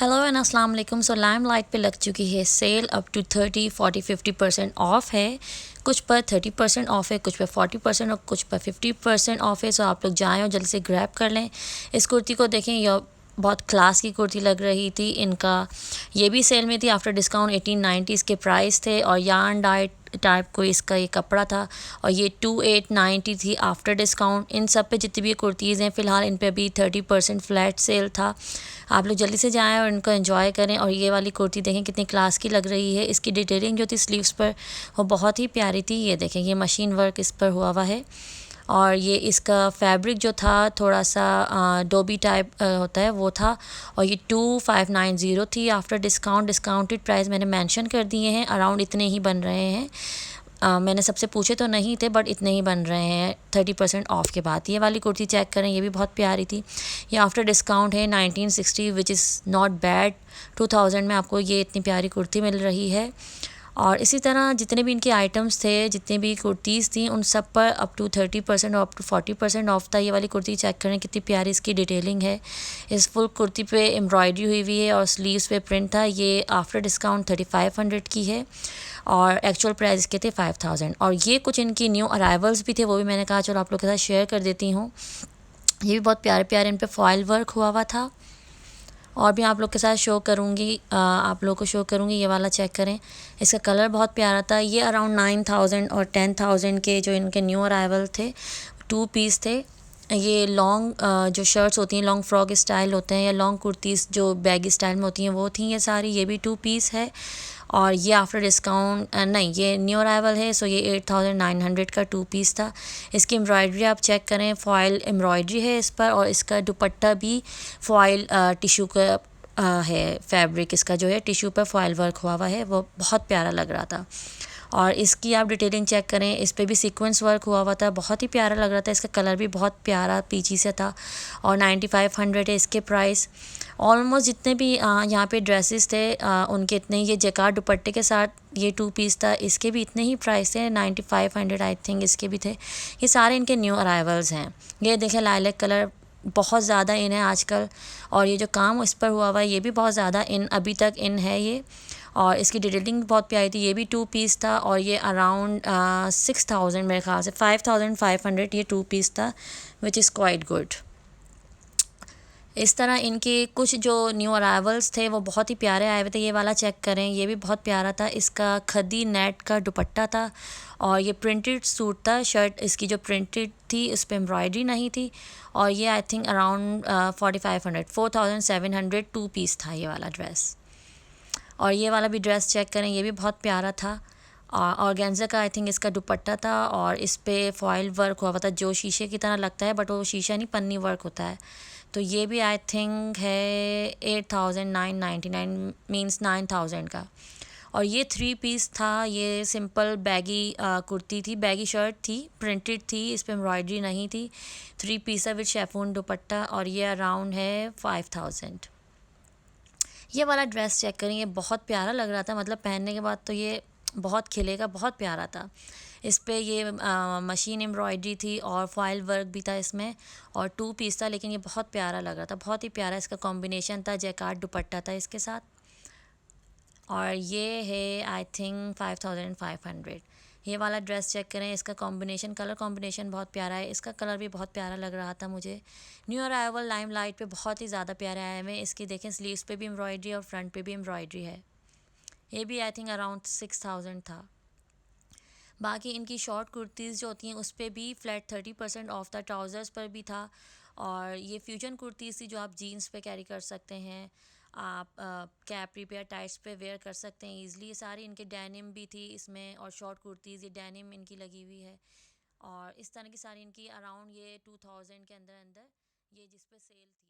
Hello and अस्सलाम वालेकुम। सो limelight पे लग चुकी है सेल। अप टू 30, 40, 50% ऑफ है। कुछ पर 30% ऑफ है, कुछ पर 40% और कुछ पर 50% ऑफ है। सो आप लोग जाएं और जल्दी से ग्रैब कर लें। इस कुर्ती को देखें, यह बहुत क्लास की कुर्ती लग रही थी। इनका ये भी सेल में थी। आफ्टर डिस्काउंट 1890 इसके प्राइस थे और यार्न डाइट टाइप को इसका ये कपड़ा था और ये 2890 थी आफ्टर डिस्काउंट। इन सब पे जितनी भी कुर्तीज़ हैं फ़िलहाल इन पे भी 30% फ्लैट सेल था। आप लोग जल्दी से जाएं और इनको एंजॉय करें। और ये वाली कुर्ती देखें कितनी क्लास की लग रही है। इसकी डिटेलिंग जो थी स्लीव्स पर वो बहुत ही प्यारी थी। ये देखें, ये मशीन वर्क इस पर हुआ है और ये इसका फैब्रिक जो था थोड़ा सा डोबी टाइप होता है वो था। और ये 2590 थी आफ्टर डिस्काउंट। डिस्काउंटेड प्राइस मैंने मेंशन कर दिए हैं, अराउंड इतने ही बन रहे हैं। मैंने सबसे पूछे तो नहीं थे बट इतने ही बन रहे हैं 30% ऑफ के बाद। ये वाली कुर्ती चेक करें, ये भी बहुत प्यारी थी। ये आफ्टर डिस्काउंट है 1960, विच इज़ नॉट बैड। 2000 में आपको ये इतनी प्यारी कुर्ती मिल रही है। और इसी तरह जितने भी इनके आइटम्स थे, जितने भी कुर्तीज़ थी, उन सब पर अप टू 30% और अप टू 40% ऑफ था। ये वाली कुर्ती चेक करें कितनी प्यारी इसकी डिटेलिंग है। इस फुल कुर्ती पे एम्ब्रॉयडरी हुई हुई है और स्लीव्स पे प्रिंट था। ये आफ्टर डिस्काउंट 3500 की है और एक्चुअल प्राइस के थे 5000। और ये कुछ इनकी न्यू अराइवल्स भी थे, वो भी मैंने कहा चलो आप लोग के साथ शेयर कर देती हूँ। ये भी बहुत प्यारे प्यारे इन पे फॉयल वर्क हुआ था और भी आप लोग के साथ शो करूँगी, आप लोग को शो करूँगी। ये वाला चेक करें, इसका कलर बहुत प्यारा था। ये अराउंड 9000 और 10000 के जो इनके न्यू अराइवल थे, 2 पीस थे। ये लॉन्ग जो शर्ट्स होती हैं, लॉन्ग फ्रॉक स्टाइल होते हैं या लॉन्ग कुर्तीज़ जो बैगी स्टाइल में होती हैं वो थी ये सारी। ये भी 2 पीस है और ये आफ्टर डिस्काउंट नहीं, ये न्यू अराइवल है। सो ये 8900 का 2 पीस था। इसकी एम्ब्रॉयडरी आप चेक करें, फॉयल एम्ब्रॉयडरी है इस पर और इसका दुपट्टा भी फॉयल टिश्यू का है। फैब्रिक इसका जो है टिश्यू पर फॉयल वर्क हुआ है, वो बहुत प्यारा लग रहा था। और इसकी आप डिटेलिंग चेक करें, इस पर भी सीक्वेंस वर्क हुआ था, बहुत ही प्यारा लग रहा था। इसका कलर भी बहुत प्यारा पीची से था और 9500 है इसके प्राइस। ऑलमोस्ट जितने भी यहाँ पे ड्रेसेस थे उनके इतने ही। ये जैकार्ड दुपट्टे के साथ ये 2 पीस था, इसके भी इतने ही प्राइस थे, 9500 आई थिंक इसके भी थे। ये सारे इनके न्यू अराइवल्स हैं। ये देखें, लाइलैक कलर बहुत ज़्यादा इन है आजकल और ये जो काम इस पर हुआ है ये भी बहुत ज़्यादा इन अभी तक इन है ये। और इसकी डिटेलिंग बहुत प्यारी थी। ये भी 2 पीस था और ये अराउंड 6000 मेरे ख्याल से 5500 ये 2 पीस था, विच इज़ क्वाइट गुड। इस तरह इनके कुछ जो न्यू अराइवल्स थे वो बहुत ही प्यारे आए हुए थे। ये वाला चेक करें, ये भी बहुत प्यारा था। इसका खद्दी नेट का दुपट्टा था और ये प्रिंटेड सूट था। शर्ट इसकी जो प्रिंटेड थी उस पर एम्ब्रॉयडरी नहीं थी और ये आई थिंक अराउंड 4700 2 पीस था ये वाला ड्रेस। और ये वाला भी ड्रेस चेक करें, ये भी बहुत प्यारा था। ऑर्गेन्जा का आई थिंक इसका दुपट्टा था और इस पर फॉयल वर्क हुआ था जो शीशे की तरह लगता है बट वो शीशा नहीं, पन्नी वर्क होता है। तो ये भी आई थिंक है 8999 मीन्स 9000 का। और ये 3 पीस था। ये सिंपल बैगी कुर्ती थी, बैगी शर्ट थी, प्रिंटेड थी, इस पर एम्ब्रॉयडरी नहीं थी। 3 पीस है विद शेफून दुपट्टा और ये अराउंड है 5000। ये वाला ड्रेस चेक करें, ये बहुत प्यारा लग रहा था, मतलब पहनने के बाद तो ये बहुत खिलेगा, बहुत प्यारा था। इस पे ये मशीन एम्ब्रॉयडरी थी और फॉयल वर्क भी था इसमें और 2 पीस था, लेकिन ये बहुत प्यारा लग रहा था, बहुत ही प्यारा इसका कॉम्बिनेशन था। जैकार्ड दुपट्टा था इसके साथ और ये है आई थिंक 5500। ये वाला ड्रेस चेक करें, इसका कॉम्बिनेशन, कलर कॉम्बिनेशन बहुत प्यारा है। इसका कलर भी बहुत प्यारा लग रहा था मुझे। न्यू अराइवल लाइम लाइट पे बहुत ही ज़्यादा प्यारे आए हुए। इसकी देखें, स्लीव्स पे भी एम्ब्रॉयडरी और फ्रंट पे भी एम्ब्रॉयडरी है। ये भी आई थिंक अराउंड 6000 था। बाकी इनकी शॉर्ट कुर्तीज़ जो होती हैं उस पर भी फ्लैट 30% ऑफ था, ट्राउज़र्स पर भी था। और ये फ्यूजन कुर्तीज़ थी जो आप जीन्स पे कैरी कर सकते हैं, आप कैपरी पे या टाइट्स पे वेयर कर सकते हैं ईज़िली। ये सारी इनके डेनिम भी थी इसमें और शॉर्ट कुर्तीज़, ये डेनिम इनकी लगी हुई है। और इस तरह की सारी इनकी अराउंड ये 2000 के अंदर अंदर ये जिस पे सेल थी।